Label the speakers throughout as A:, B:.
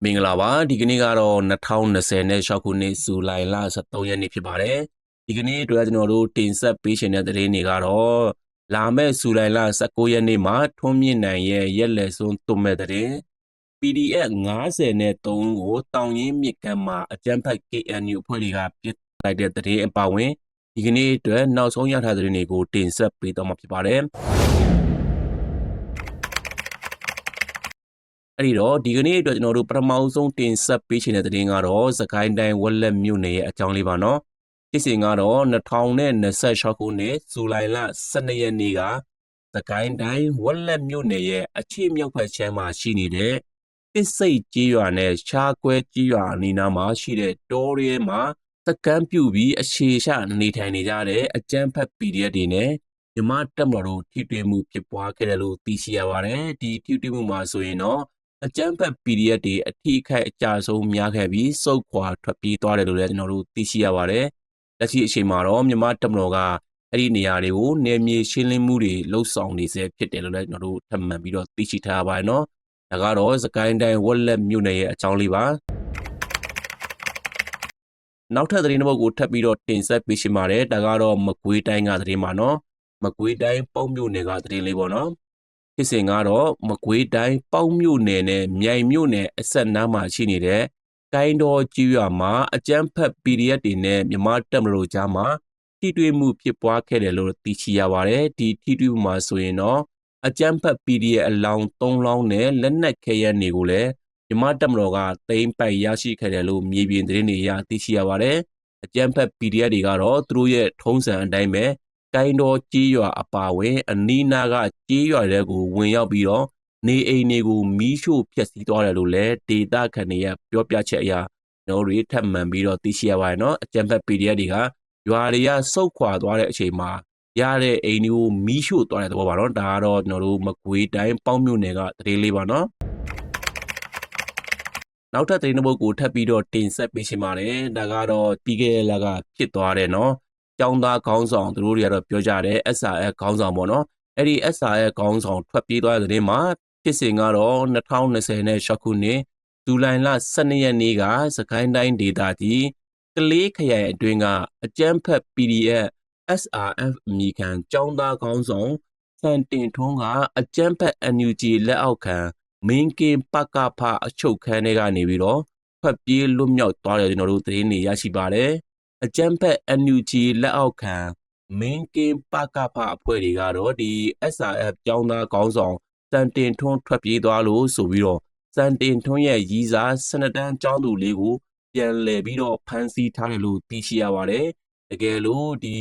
A: မင်္ဂလာပါဒီကနေ့ကတော့2026ခုနှစ်ဇူလိုင်လ23ရက်နေ့ဖြစ်ပါတယ်ဒီကနေ့အတွက်ကျွန်တော်တို့တင်ဆက်ပေးရှင်တဲ့သတင်းတွေကတော့လာမယ့်ဇူလိုင်လ19ရက်နေ့မှာထွန်းမြင့်နိုင်ရဲ့ရက်လက်စွန်းသွတ်မဲ့သတင်း PDF 90နဲ့3ကိုတောင်ရင်းမြစ်ကမ်းမှာအကြမ်းဖက် KNU အဖွဲ့တွေကပြစ်လိုက်တဲ့သတင်းအပါအဝင်ဒီကနေ့အတွက်နောက်ဆုံးရထားတဲ့သတင်းတွေကိုတင်ဆက်ပေးတော့မှာဖြစ်ပါတယ်အဲ့ဒီတော့ဒီကနေ့အတွက်ကျွန်တော်တို့ပထမဆုံးတင်ဆက်ပေးချင်တဲ့သတင်းကတော့စကိုင်းတိုင်းဝက်လက်မြို့နယ်ရဲ့အကြောင်းလေးပါနော်ဖြစ်စဉ်ကတော့2026ခုနှစ်ဇူလိုင်လ12ရက်နေ့ကစကိုင်းတိုင်းဝက်လက်မြို့နယ်ရဲ့အချိမြောက်ဘက်ခြမ်းမှာရှိနေတဲ့တစ်စိတ်ကြီးရွာနဲ့ရှားကွဲကြီးရွာအနီးနားမှာရှိတဲ့တောရဲမှာစကမ်းပြုတ်ပြီးအခြေချနေထိုင်နေကြတဲ့အကြမ်းဖက် PDF တွေနဲ့မြမတက်မတော်တို့ထိတွေ့မှုဖြစ်ပွားခဲ့တယ်လို့သိရှိရပါတယ်ဒီထိတွေ့မှုမှာဆိုရင်တော့အကြမ်းဖက် PDF တွေအထိခိုက်အကြဆုံးများခဲ့ပြီးစုပ်ခွာထွက်ပြေးသွားတယ်လို့လည်းကျွန်တော်တို့သိရှိရပါတယ်။လက်ရှိအချိန်မှာတော့မြန်မာတပ်မတော်ကအဲ့ဒီနေရာတွေကိုနယ်မြေရှင်းလင်းမှုတွေလှုပ်ဆောင်နေစေဖြစ်တယ်လို့လည်းကျွန်တော်တို့ထပ်မံပြီးတော့သိရှိထားရပါတယ်နော်။ဒါကတော့စကိုင်းတိုင်းဝက်လက်မြို့နယ်ရဲ့အကြောင်းလေးပါ။နောက်ထပ်သတင်းတစ်ပုဒ်ကိုထပ်ပြီးတော့တင်ဆက်ပေးရှင်ပါတယ်။ဒါကတော့မကွေးတိုင်းကသတင်းပါနော်။မကွေးတိုင်းပုံမြို့နယ်ကသတင်းလေးပေါ့နော်။ဖြစ်စဉ်ကတော့မကွေးတိုင်းပေါက်မြို့နယ်နဲ့မြိုင်မြို့နယ်အဆက်နားမှာရှိနေတဲ့ကိုင်းတော်ကြီးရွာမှာအကြမ်းဖက် PDF တွေနဲ့မြန်မာတပ်မတော်ကြားမှာထိတွေ့မှုဖြစ်ပွားခဲ့တယ်လို့သိရှိရပါတယ်ဒီထိတွေ့မှုမှာဆိုရင်တော့အကြမ်းဖက် PDF အလောင်း3လောင်းနဲ့လက်နက်ခဲယမ်းတွေကိုလည်းမြန်မာတပ်မတော်ကသိမ်းပိုက်ရရှိခဲ့တယ်လို့မြေပြင်သတင်းတွေအရသိရှိရပါတယ်အကြမ်းဖက် PDF တွေကတော့သူတို့ရဲ့ထုံးစံအတိုင်းပဲကိုင်းတော်ကြီးရွာအပါဝင်အနီးနားကကြီးရွာတွေကိုဝင်ရောက်ပြီးတော့နေအိမ်တွေကိုမီးရှို့ဖျက်ဆီးသွားတယ်လို့လည်းဒေတာခန်တွေရဲ့ပြောပြချက်အရကျွန်တော်တို့ထပ်မံပြီးတော့သိရှိရပါတယ်နော်အကြံဖက် PDF တွေကရွာတွေကစုပ်ခွာသွားတဲ့အချိန်မှာရတဲ့အိမ်တွေကိုမီးရှို့သွားတဲ့သဘောပါနော်ဒါကတော့ကျွန်တော်တို့မကွေးတိုင်းပေါင်းမြို့နယ်ကသတင်းလေးပါနော်နောက်ထပ်သတင်းတစ်ပုဒ်ကိုထပ်ပြီးတော့တင်ဆက်ပေးချင်ပါတယ်ဒါကတော့တီးခဲ့လကဖြစ်သွားတယ်နော်ကျောင်းသားခေါင်းဆောင်သူတို့တွေကတော့ပြောကြတယ် SRF ခေါင်းဆောင်ပေါ့နော်အဲ့ဒီ SRF ခေါင်းဆောင်ထွက်ပြေးသွားတဲ့သတင်းမှာဖြစ်စဉ်ကတော့2026ခုနှစ်ဇူလိုင်လ12ရက်နေ့ကစကိုင်းတိုင်းဒေသကြီးကလေးခရိုင်အတွင်းကအကြမ်းဖက် PDF SRF အမည်ခံကျောင်းသားခေါင်းဆောင်စံတင်ထွန်းကအကြမ်းဖက် NUG လက်အောက်ခံမင်းကင်းပကဖအချုပ်ခန်းတွေကနေပြီးတော့ထွက်ပြေးလွတ်မြောက်သွားတယ်ကျွန်တော်တို့သတင်းတွေရရှိပါတယ်အကြမ်းဖက် NUG လက်အောက်ခံမင်းကင်းပကဖအဖွဲ့တွေကတော့ဒီ SRF ကျောင်းသားခေါင်းဆောင်စံတင်ထွန်းထွက်ပြေးသွားလို့ဆိုပြီးတော့စံတင်ထွန်းရဲ့ရီးစား12တန်းကျောင်းသူလေးကိုပြန်လည်ပြီးတော့ဖမ်းဆီးထားတယ်လို့သိရှိရပါတယ်တကယ်လို့ဒီ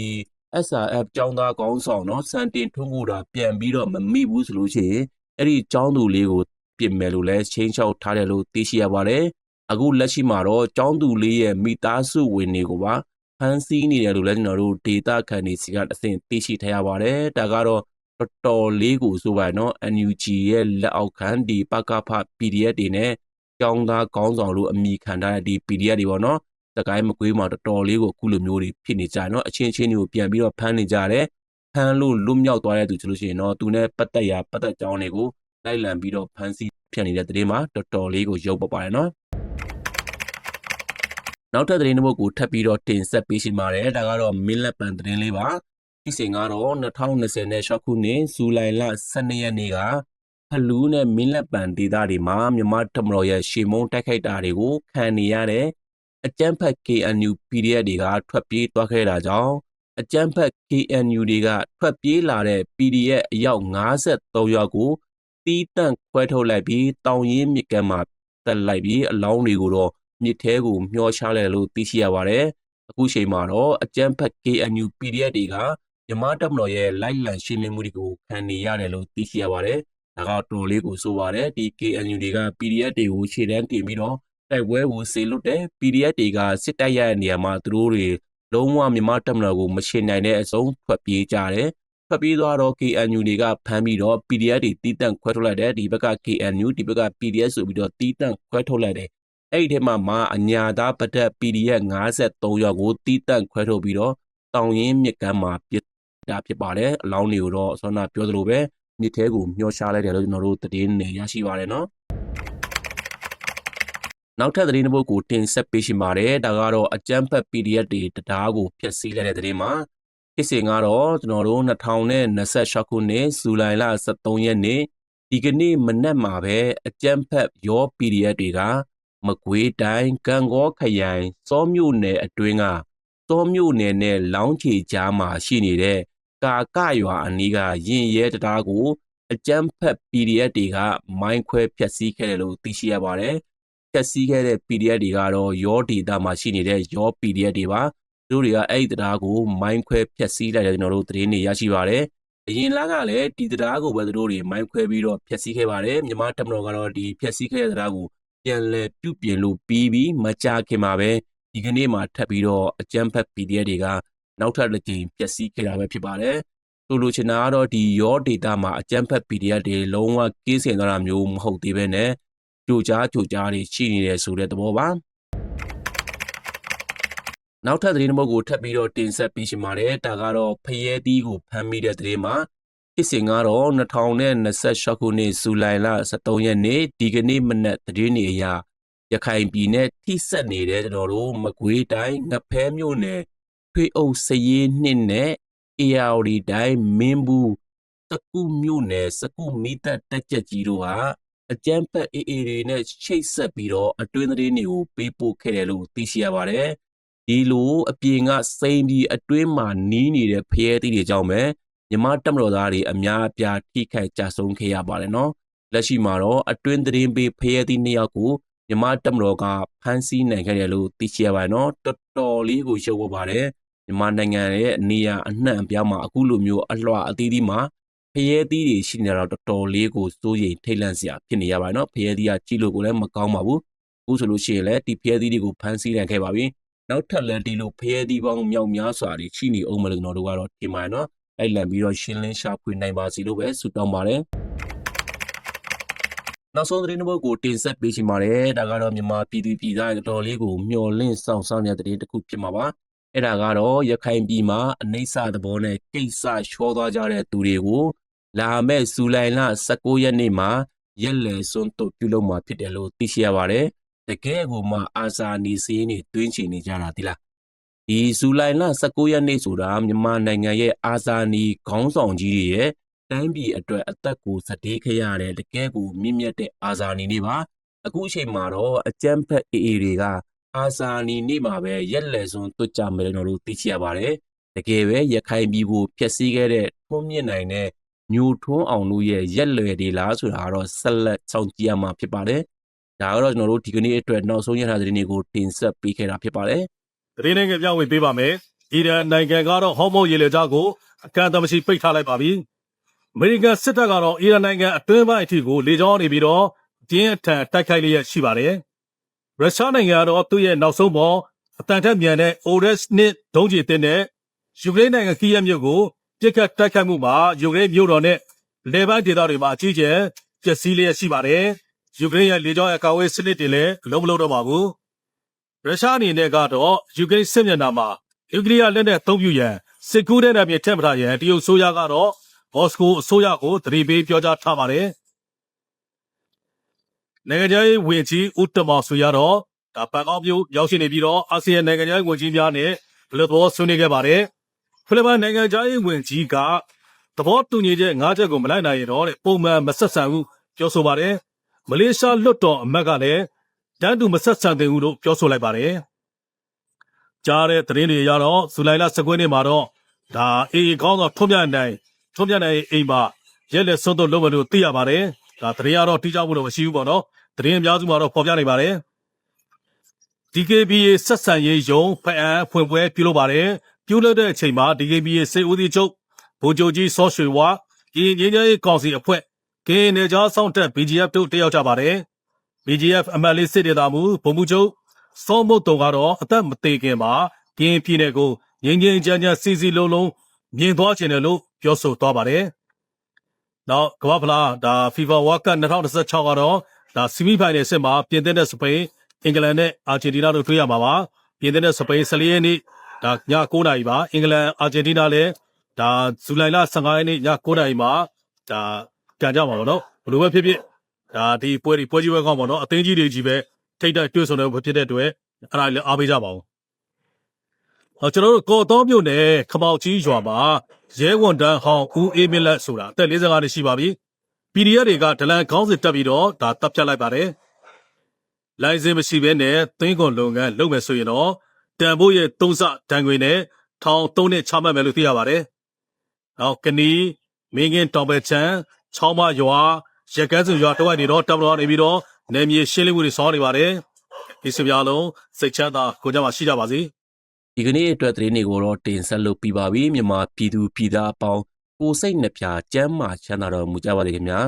A: SRF ကျောင်းသားခေါင်းဆောင်เนาะစံတင်ထွန်းကိုဒါပြန်ပြီးတော့မမိဘူးဆိုလို့ရှိရင်အဲ့ဒီကျောင်းသူလေးကိုပြင်မယ်လို့လဲချင်းချောက်ထားတယ်လို့သိရှိရပါတယ်အခုလက်ရှိမှာတော့ကျောင်းသူလေးရဲ့မိသားစုဝင်တွေကိုပါဖမ်းဆီးနေတယ်လို့လည်းကျွန်တော်တို့ဒေတာခန်နေစီကအစဉ်သိရှိထားရပါတယ်ဒါကတော့တော်တော်လေးကိုဆိုပါတော့ NUG ရဲ့လက်အောက်ခံဒီပကဖ PDF တွေနဲ့ကျောင်းသားခေါင်းဆောင်လို့အမိခံထားတဲ့ဒီ PDF တွေပေါ့နော်စကိုင်းမကွေးမှာတော်တော်လေးကိုအခုလိုမျိုးတွေဖြစ်နေကြတယ်နော်အချင်းချင်းတွေကိုပြန်ပြီးတော့ဖမ်းနေကြတယ်ဖမ်းလို့လွတ်မြောက်သွားတဲ့သူဆိုလို့ရှိရင်တော့သူနဲ့ပတ်သက်ကြောင်းတွေကိုလိုက်လံပြီးတော့ဖမ်းဆီးဖြတ်နေတဲ့သတင်းမှာတော်တော်လေးကိုရုပ်ပပါတယ်နော်နောက်ထပ်သတင်းတစ်ပုဒ်ကိုထပ်ပြီးတော့တင်ဆက်ပေးရှင်ပါတယ်ဒါကတော့မင်းလက်ပံသတင်းလေးပါဒီစဉ်ကတော့2026ခုနှစ်ဇူလိုင်လ12ရက်နေ့ကဖလူးနဲ့မင်းလက်ပံဒေသတွေမှာမြန်မာတပ်မတော်ရဲ့ရှေမုံတိုက်ခိုက်တာတွေကိုခံနေရတဲ့အကြမ်းဖက် KNU PDF တွေကထွက်ပြေးသွားခဲ့တာကြောင့်အကြမ်းဖက် KNU တွေကထွက်ပြေးလာတဲ့ PDF အယောက်53ယောက်ကိုတီးတန့်ခွဲထုတ်လိုက်ပြီးတောင်ရင်းမြစ်ကမ်းမှာတက်လိုက်ပြီးအလောင်းတွေကိုတော့မြစ်ထဲကိုမျှောချလိုက်လို့သိရှိရပါတယ်အခုချိန်မှာတော့အကြမ်းဖက် KNU PDF တွေကမြန်မာတပ်မတော်ရဲ့လိုက်လံရှင်းလင်းမှုတွေကိုခံနေရတယ်လို့သိရှိရပါတယ်ဒါကတော်လေးကိုဆိုပါတယ်ဒီ KNU တွေက PDF တွေကိုခြေတန်းတင်ပြီးတော့တိုက်ပွဲကိုစေလွတ်တယ် PDF တွေကစစ်တိုက်ရတဲ့နေရာမှာသူတို့တွေလုံးဝမြန်မာတပ်မတော်ကိုမရှင်းနိုင်တဲ့အဆုံးထွက်ပြေးကြတယ်ထွက်ပြေးသွားတော့ KNU တွေကဖမ်းပြီးတော့ PDF တွေတီးတန့်ခွဲထုတ်လိုက်တယ်ဒီဘက်က KNU ဒီဘက်က PDF ဆိုပြီးတော့တီးတန့်ခွဲထုတ်လိုက်တယ်အဲ့ဒီထဲမှာအညာသားပဒတ် PDF 53ယောက်ကိုတီးတန့်ခွဲထုတ်ပြီးတော့တောင်ရင်းမြစ်ကမ်းမှာပြစ်တာဖြစ်ပါတယ်အလောင်းတွေကိုတော့ဆောနာပြောသလိုပဲမြစ်ထဲကိုမျှောချလိုက်တယ်လို့ကျွန်တော်တို့သတင်းနေရရှိပါတယ်နော် နောက်ထပ်သတင်းတစ်ပုဒ်ကိုတင်ဆက်ပေးရှိပါတယ်ဒါကတော့အကြမ်းဖက် PDF တွေတရားကိုဖျက်ဆီးလိုက်တဲ့သတင်းမှာဖြစ်စဉ်ကတော့ကျွန်တော်တို့2026ခုနှစ်ဇူလိုင်လ23ရက်နေ့ဒီကနေ့မနက်မှာပဲအကြမ်းဖက်ရော PDF တွေကမကွေးတိုင်းကံကောခရိုင်စောမြို့နယ်အတွင်းကစောမြို့နယ်နဲ့လောင်းချီကြားမှာရှိနေတဲ့ကာကရွာအနီးကရင်ရဲတရားကိုအကြမ်းဖက် PDF တွေကမိုင်းခွဲဖျက်ဆီးခဲ့တယ်လို့သိရှိရပါတယ်ဖျက်ဆီးခဲ့တဲ့ PDF တွေကတော့ရောဒေတာမှာရှိနေတဲ့ရော PDF တွေပါသူတို့တွေကအဲ့ဒီတရားကိုမိုင်းခွဲဖျက်ဆီးလိုက်တယ်ကျွန်တော်တို့သတင်းတွေရရှိပါတယ်အရင်လကလည်းဒီတရားကိုပဲသူတို့တွေမိုင်းခွဲပြီးတော့ဖျက်ဆီးခဲ့ပါတယ်မြန်မာတပ်မတော်ကတော့ဒီဖျက်ဆီးခဲ့တဲ့တရားကိုပြန်လည်ပြုပြင်လို့ပြီးမကြခင်မှာပဲဒီကနေ့မှာထပ်ပြီးတော့အကြမ်းဖက် PDF တွေကနောက်ထပ်တစ်ကြိမ်ဖျက်ဆီးခဲ့တာပဲဖြစ်ပါတယ်ဆိုလိုချင်တာကတော့ဒီရောဒေတာမှာအကြမ်းဖက် PDF တွေလုံးဝကင်းစင်သွားတာမျိုးမဟုတ်သေးပဲနဲ့ကြိုကြားတွေရှိနေတယ်ဆိုတဲ့သဘောပါနောက်ထပ်သတင်းတစ်ပုဒ်ကိုထပ်ပြီးတော့တင်ဆက်ပေးရှင်ပါတယ်ဒါကတော့ဖရဲသီးကိုဖမ်းမိတဲ့သတင်းမှာဖြစ်စဉ်ကတော့2026ခုနှစ်ဇူလိုင်လ23ရက်နေ့ဒီကနေ့မနက်သတင်းတွေအရရခိုင်ပြည်နယ်ထိစက်နေတဲ့ကျွန်တော်တို့မကွေးတိုင်းငဖဲမြို့နယ်ထွေအုပ်စရေးနှင့်နဲ့ARD တိုင်းမင်းဘူးတကုမြို့နယ်စကုမိသက်တက်ကြက်ကြီးတို့ဟာအကြမ်းဖက် AA တွေနဲ့ချိတ်ဆက်ပြီးတော့အတွင်းသတင်းတွေကိုပေးပို့ခဲ့တယ်လို့သိရှိရပါတယ်ဒီလိုအပြင်ကစိန်ပြီးအတွင်းမှာနီးနေတဲ့ဖရဲသီးတွေကြောင့်ပဲမြန်မာတပ်မတော်သားတွေအများအပြားထိခိုက်ကြဆုံးခဲ့ရပါတယ်နော်လက်ရှိမှာတော့အတွင်းသတင်းပေးဖရဲသီး2ယောက်ကိုမြန်မာတပ်မတော်ကဖမ်းဆီးနိုင်ခဲ့တယ်လို့သိရှိရပါတယ်နော်တော်တော်လေးကိုရှုပ်ဖို့ပါတယ်မြန်မာနိုင်ငံရဲ့နေရာအနှံ့အပြားမှာအခုလိုမျိုးအလွှာအသီးသီးမှာဖရဲသီးတွေရှိနေတာတော့တော်တော်လေးကိုစိုးရိမ်ထိတ်လန့်စရာဖြစ်နေရပါတယ်နော်ဖရဲသီးကကြည့်လို့ကိုလည်းမကောင်းပါဘူးအခုဆိုလို့ရှိရင်လည်းဒီဖရဲသီးတွေကိုဖမ်းဆီးနိုင်ခဲ့ပါပြီနောက်ထပ်လည်းဒီလိုဖရဲသီးပေါင်းမြောက်များစွာတွေရှိနေအောင်မလို့ကျွန်တော်တို့ကတော့ထင်ပါတယ်နော်လိုက်လံပြီးတော့ရှင်းလင်းရှာဖွေနိုင်ပါစီလို့ပဲဆုတောင်းပါတယ်နောက်ဆုံးသတင်းတစ်ပုဒ်ကိုတင်ဆက်ပေးချင်ပါတယ်ဒါကတော့မြန်မာပြည်သူပြည်သားတော်တော်လေးကိုမျှော်လင့်ဆောင်ဆောင်နေတဲ့သတင်းတစ်ခုဖြစ်မှာပါအဲ့ဒါကတော့ရခိုင်ပြည်မှာအနှိမ့်စသဘောနဲ့ကိစ္စချောသွားကြတဲ့သူတွေကိုလာမဲ့ဇူလိုင်လ19ရက်နေ့မှာရက်လည်စွန်းတို့ပြုလုပ်မှာဖြစ်တယ်လို့သိရှိရပါတယ်တကယ်ကိုမှအာဇာနည်စည်းနေတွင်းချင်နေကြတာဒီလားဒီဇူလိုင်လ19ရက်နေ့ဆိုတာမြန်မာနိုင်ငံရဲ့အာဇာနည်ခေါင်းဆောင်ကြီးတွေရဲ့တိုင်းပြည်အတွက်အသက်ကိုစတေးခဲ့ရတဲ့တကယ်ကိုမြင့်မြတ်တဲ့အာဇာနည်နေ့ပါအခုအချိန်မှာတော့အကြမ်းဖက် AA တွေကအာဇာနည်နေ့မှာပဲရက်လည်စွန်းတွတ်ကြမယ်လို့တို့သိချရပါတယ်တကယ်ပဲရခိုင်ပြည်ကိုဖျက်ဆီးခဲ့တဲ့ထွန်းမြင့်နိုင်တဲ့မျိုးထွန်းအောင်တို့ရဲ့ရက်လွယ်တွေလားဆိုတာတော့ဆက်လက်စောင့်ကြည့်ရမှာဖြစ်ပါတယ်ဒါကတော့ကျွန်တော်တို့ဒီကနေ့အတွက်နောက်ဆုံးရထားတဲ့သတင်းတွေကိုတင်ဆက်ပေးခဲ့တာဖြစ်ပါတယ်
B: သတင်းနိုင်ငံပြောင်းဝင်ပေးပါမယ်။အီရန်နိုင်ငံကတော့ဟော်မုန်းရေလေကြောင်းကိုအကန့်အသတ်မရှိပိတ်ထားလိုက်ပါပြီ။အမေရိကန်စစ်တပ်ကတော့အီရန်နိုင်ငံအတွင်းပိုင်းအထိကိုလေကြောင်းနေပြီးတော့ပြင်းထန်တိုက်ခိုက်လျက်ရှိပါတယ်။ရုရှားနိုင်ငံကတော့သူ့ရဲ့နောက်ဆုံးပေါ်အတန်ထက်မြန်တဲ့ OS-2 ဒုံးကျည်တင်တဲ့ယူကရိန်းနိုင်ငံကီးယက်မြို့ကိုပြစ်ခတ်တိုက်ခိုက်မှုမှာယူကရိန်းမြို့တော်နဲ့လေပိုင်းဒေသတွေမှာအကြီးကျယ်ပျက်စီးလျက်ရှိပါတယ်။ယူကရိန်းရဲ့လေကြောင်းအကာအကွယ်စနစ်တွေလည်းအလုံးမလုံးတော့ပါဘူး။ရုရှားအနေနဲ့ကတော့ယူကရိန်းစစ်မျက်နှာမှာနျူကလ িয়ার လက်နက်အသုံးပြုရန်စစ်ကူးတဲ့နယ်မြေထက်မထားရန်တရုတ်ဆိုရကတော့မော်စကိုအစိုးရကိုတတိပေးပြောကြားထားပါတယ်။နိုင်ငံခြားရေးဝန်ကြီးဦးတမောင်ဆွေကတော့ဒါပန်ကောက်မြို့ရောက်ရှိနေပြီးတော့အာဆီယံနိုင်ငံခြားရေးဝန်ကြီးများနဲ့ဘယ်လိုသဘောဆွေးနွေးခဲ့ပါတယ်။ဖိလစ်ပိုင်နိုင်ငံခြားရေးဝန်ကြီးကသဘောတူညီချက်၅ချက်ကိုမလိုက်နိုင်ရတော့ပုံမှန်မဆက်ဆံဘူးပြောဆိုပါတယ်။မလေးရှားလွှတ်တော်အမတ်ကလည်းတန်းတူမဆက်ဆံသင့်ဘူးလို့ပြောဆိုလိုက်ပါတယ်။ကြားတဲ့သတင်းတွေရတော့ဇူလိုင်လ19ရက်နေ့မှာတော့ဒါအေအေကောင်းတော့ထွန်းပြနိုင်အိမ်မှာရက်လက်စွန်းတော့လုပ်မယ်လို့သိရပါတယ်။ဒါသတင်းကတော့တိကျမှုတော့မရှိဘူးပေါ့နော်။သတင်းအများစုမှာတော့ပေါ်ပြနေပါတယ်။ DKBA ဆက်ဆံရေးယုံဖအံဖွင့်ပွဲပြုလုပ်ပါတယ်။ပြုလုပ်တဲ့အချိန်မှာ DKBA စေဦးစီးချုပ်ဗိုလ်ချုပ်ကြီးစောရွှေဝါကရင်ငင်းရေးကောင်စီအဖွဲ့ကရင်နယ်ကြားစောင့်တပ် BGF တို့တက်ရောက်ကြပါတယ်။ BGF အမတ်လေးစစ်ဒေသမူဗိုလ်မှူးချုပ်စောမုတ်တုံကတော့အသက်မသေးခင်မှာကရင်ပြည်နယ်ကိုငင်းငင်းကြမ်းကြမ်းစီစီလုံးလုံးမြင်သွားခြင်းတယ်လို့ပြောဆိုသွားပါတယ်။နောက်ကမ္ဘာဖလားဒါ FIFA World Cup 2016ကတော့ဒါဆီမီဖိုင်နယ်စစ်မှာပြင်သစ်နဲ့စပိန်အင်္ဂလန်နဲ့အာဂျင်တီးနားတို့တွေ့ရမှာပါ။ပြင်သစ်နဲ့စပိန်14ရက်နေ့ဒါည9:00နာရီပါအင်္ဂလန်အာဂျင်တီးနားလည်းဒါဇူလိုင်လ15ရက်နေ့ည9:00နာရီမှာဒါကြံကြမှာပေါ့နော်ဘယ်လိုပဲဖြစ်ဖြစ်ဒါဒီပွဲကြီးပဲကောင်းပါတော့အသင်းကြီးတွေကြီးပဲ ထိတ်တိုက်တွေ့ဆုံတဲ့ဖြစ်တဲ့အတွက်အဲ့ဒါလည်းအားပေးကြပါဦးကျွန်တော်တို့ကော်တော်မြို့နယ်ခမောက်ကြီးရွာမှာရဲဝန်တန်းဟောင်းဦးအေးမင်းလက်ဆိုတာအသက်45နှစ်ရှိပါပြီ PDF တွေကဒလန်ခေါင်းစစ်တက်ပြီးတော့ဒါတပ်ဖြတ်လိုက်ပါတယ်လိုင်စင်မရှိဘဲနဲ့သင်းကွန်လုပ်ငန်းလုပ်မယ်ဆိုရင်တော့တန်ဖိုးရဲ့သုံးဆဒဏ်ငွေနဲ့ထောင်3နှစ်ချမှတ်မယ်လို့သိရပါတယ်နောက်ကနီးမင်းကင်းတောင်ပဲချမ်းချောင်းမရွာရက်ကန်းစုရွာတော့နေတော့တပ်မတော်နေပြီးတော့နေမြေရှင်းလင်းမှုတွေဆောင်နေပါတယ်ဒီစပြားလုံးစိတ်ချမ်းသာကိုကြမှာရှိကြပါစေ
A: ဒီကနေ့အတွက်သတင်းတွေကိုတော့တင်ဆက်လုပ်ပြပါပြီမြန်မာပြည်သူပြည်သားအပေါင်းကိုစိတ်နှပြကျမ်းမာချမ်းသာတော်မူကြပါစေခင်ဗျာ